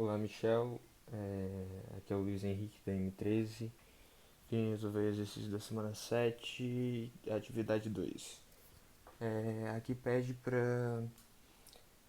Olá, Michel. Aqui é o Luiz Henrique da M13. Quem resolveu o exercício da semana 7, atividade 2. Aqui pede para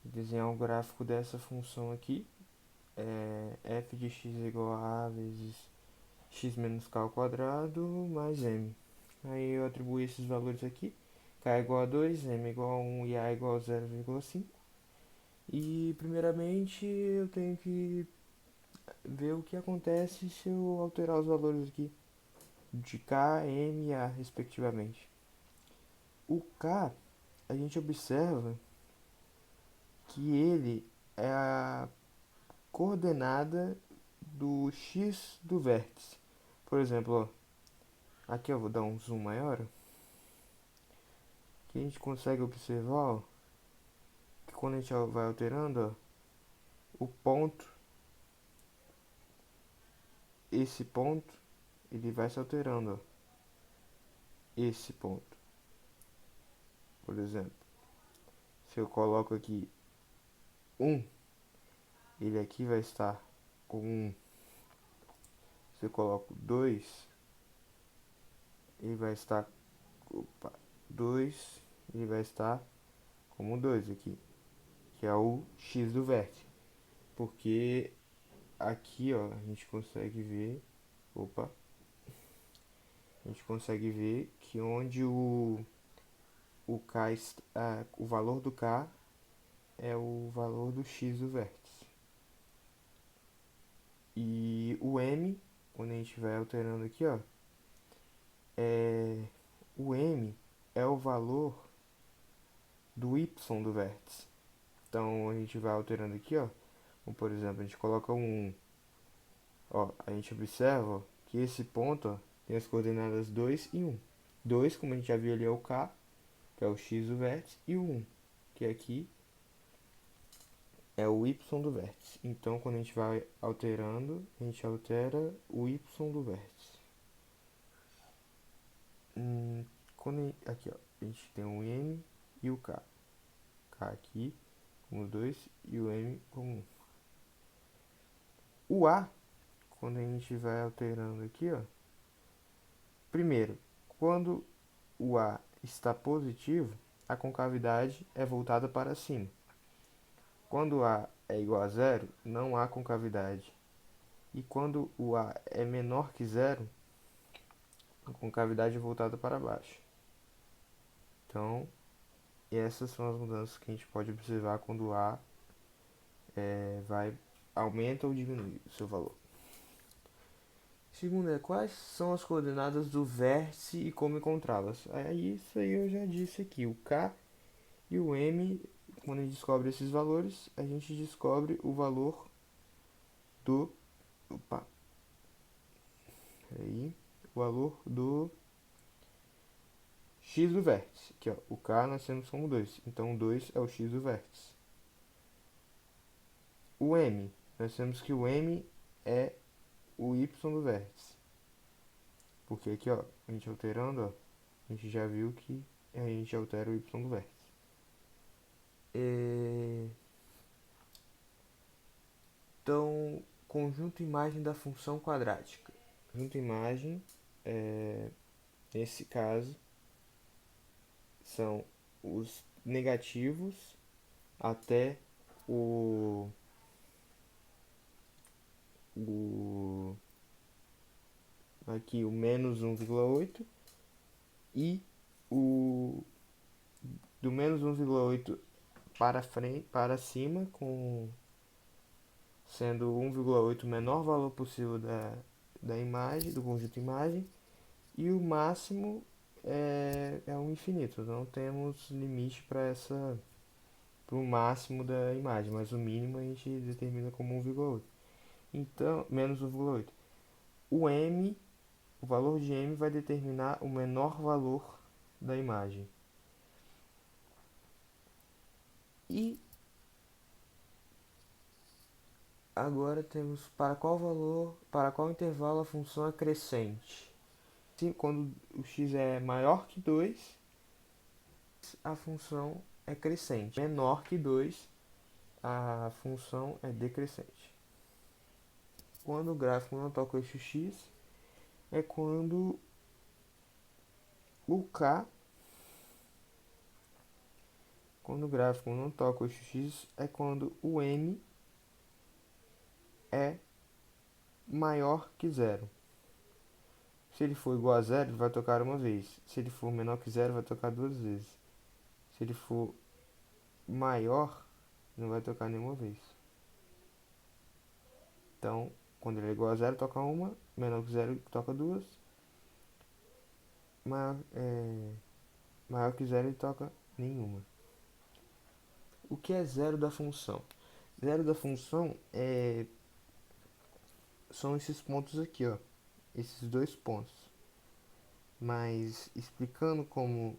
desenhar um gráfico dessa função aqui. F de x é igual a vezes x menos k ao quadrado mais m. Aí eu atribuo esses valores aqui. K é igual a 2, m é igual a 1 e a é igual a 0,5. E primeiramente eu tenho que ver o que acontece se eu alterar os valores aqui de K, M e A, respectivamente. O K, a gente observa que ele é a coordenada do X do vértice. Por exemplo, ó, aqui eu vou dar um zoom maior, que a gente consegue observar, ó, que quando a gente vai alterando, ó, o ponto, esse ponto, ele vai se alterando, ó, esse ponto, por exemplo. Se eu coloco aqui 1, ele aqui vai estar com 1. Se eu coloco 2, ele vai estar, opa, 2, ele vai estar como 2 aqui, que é o x do vértice. Porque aqui, ó, a gente consegue ver, opa, a gente consegue ver que onde o k, o valor do k é o valor do x do vértice. E o m, quando a gente vai alterando aqui, ó, o m é o valor do y do vértice. Então a gente vai alterando aqui, ó. Como, por exemplo, a gente coloca um, ó, a gente observa, ó, que esse ponto, ó, tem as coordenadas 2 e 1. 2, como a gente já viu ali, é o K, que é o X do vértice, e o 1, que aqui é o Y do vértice. Então, quando a gente vai alterando, a gente altera o Y do vértice. Aqui, ó, a gente tem o M e o K. K aqui como 2 e o M como 1. O A, quando a gente vai alterando aqui, ó, primeiro, quando o A está positivo, a concavidade é voltada para cima. Quando A é igual a zero, não há concavidade. E quando o A é menor que zero, a concavidade é voltada para baixo. Então, essas são as mudanças que a gente pode observar quando o A vai aumenta ou diminui o seu valor. Segundo é quais são as coordenadas do vértice e como encontrá-las. Aí isso aí eu já disse aqui, o K e o M, quando a gente descobre esses valores, a gente descobre o valor do, opa, aí, o valor do x do vértice. Aqui, ó, o K nós temos como 2, então 2 é o x do vértice. O M, nós temos que o M é o y do vértice. Porque aqui, ó, a gente alterando, ó, a gente já viu que a gente altera o y do vértice. Então, conjunto imagem da função quadrática. Conjunto imagem, nesse caso, são os negativos até o, o aqui o menos 1,8 e o do menos 1,8 para frente, para cima, com sendo 1,8 o menor valor possível da imagem, do conjunto imagem, e o máximo é um infinito. Não temos limite para o máximo da imagem, mas o mínimo a gente determina como 1,8. Então, menos 1,8. O m, o valor de m vai determinar o menor valor da imagem. E agora temos para qual intervalo a função é crescente. Quando o x é maior que 2, a função é crescente. Menor que 2, a função é decrescente. Quando o gráfico não toca o eixo x, é quando o k, quando o gráfico não toca o eixo x, é quando o m é maior que zero. Se ele for igual a zero, ele vai tocar uma vez. Se ele for menor que zero, vai tocar duas vezes. Se ele for maior, não vai tocar nenhuma vez. Então, quando ele é igual a zero, toca uma. Menor que zero, toca duas. Maior que zero, ele toca nenhuma. O que é zero da função? Zero da função são esses pontos aqui, ó. Esses dois pontos. Mas explicando como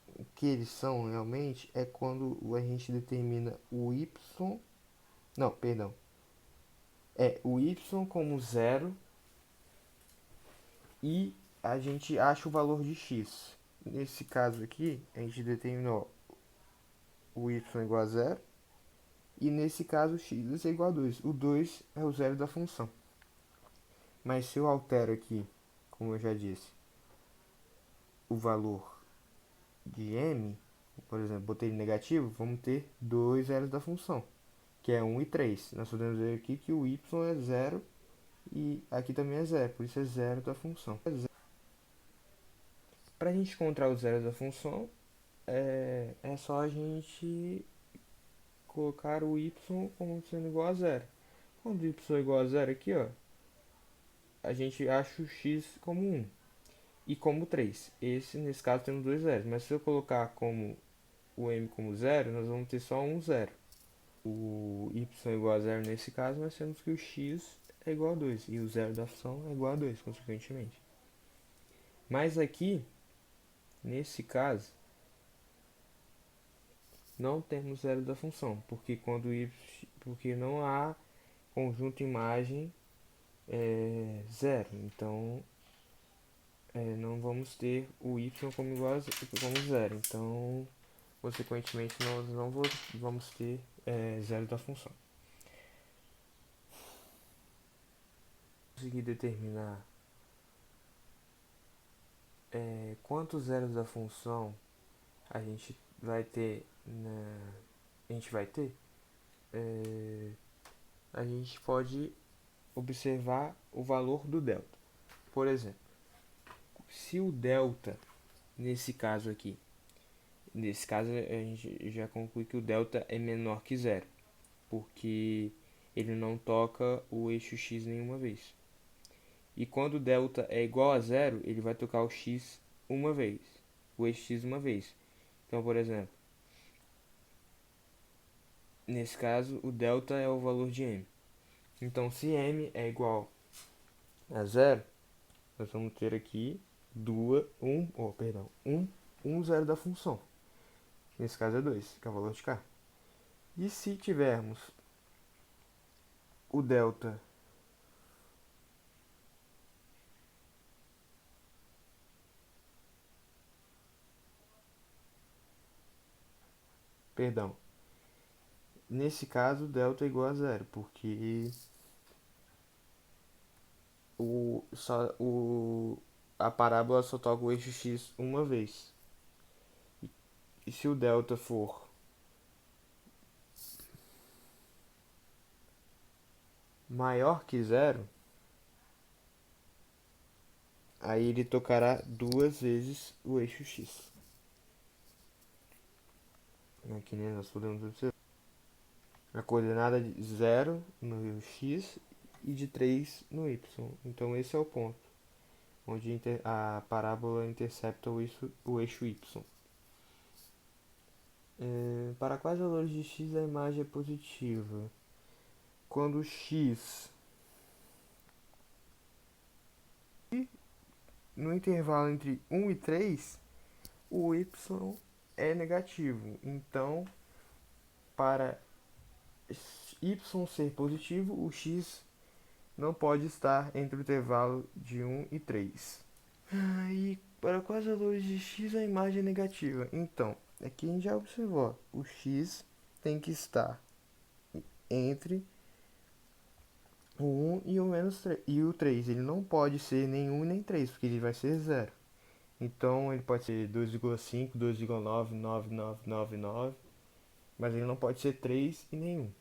o que eles são realmente é quando a gente determina o y. Não, perdão. É o y como zero e a gente acha o valor de x. Nesse caso aqui, a gente determinou o y igual a zero e nesse caso x é igual a 2. O 2 é o zero da função. Mas se eu altero aqui, como eu já disse, o valor de m, por exemplo, botei ele negativo, vamos ter dois zeros da função, que é 1 e 3. Nós podemos ver aqui que o y é zero e aqui também é zero, por isso é zero da função. Para a gente encontrar o zero da função, é só a gente colocar o y como sendo igual a zero. Quando y é igual a zero aqui, ó, a gente acha o x como 1 e como 3. Nesse caso, temos dois zeros. Mas se eu colocar como o m como zero, nós vamos ter só um zero. O y é igual a zero nesse caso, nós temos que o x é igual a 2 e o zero da função é igual a 2, consequentemente. Mas aqui, nesse caso, não temos zero da função, porque não há conjunto imagem zero. Então, não vamos ter o y como igual como zero. Então, consequentemente, nós não vamos ter zero da função. Conseguir determinar quantos zeros da função a gente vai ter a gente pode observar o valor do delta. Por exemplo, se o delta, nesse caso aqui, a gente já conclui que o delta é menor que zero, porque ele não toca o eixo x nenhuma vez. E quando o delta é igual a zero, ele vai tocar o x uma vez, o eixo x uma vez. Então, por exemplo, nesse caso, o delta é o valor de m. Então, se m é igual a zero, nós vamos ter aqui um zero da função. Nesse caso é 2, que é o valor de k. E se tivermos o delta perdão, nesse caso o delta é igual a zero, porque a parábola só toca o eixo x uma vez. E se o delta for maior que zero, aí ele tocará duas vezes o eixo x. Aqui, né, nós podemos observar a coordenada de 0 no x e de 3 no y. Então esse é o ponto onde a parábola intercepta o eixo y. Para quais valores de x a imagem é positiva? Quando x no intervalo entre 1 e 3, o y é negativo. Então, para y ser positivo, o x não pode estar entre o intervalo de 1 e 3. E para quais valores de x a imagem é negativa? Então, aqui a gente já observou, o x tem que estar entre o um e o menos 3. E o 3 ele não pode ser nem um nem 3 porque ele vai ser zero. Então ele pode ser 2,5, 2,9, 9999, mas ele não pode ser 3 e nenhum.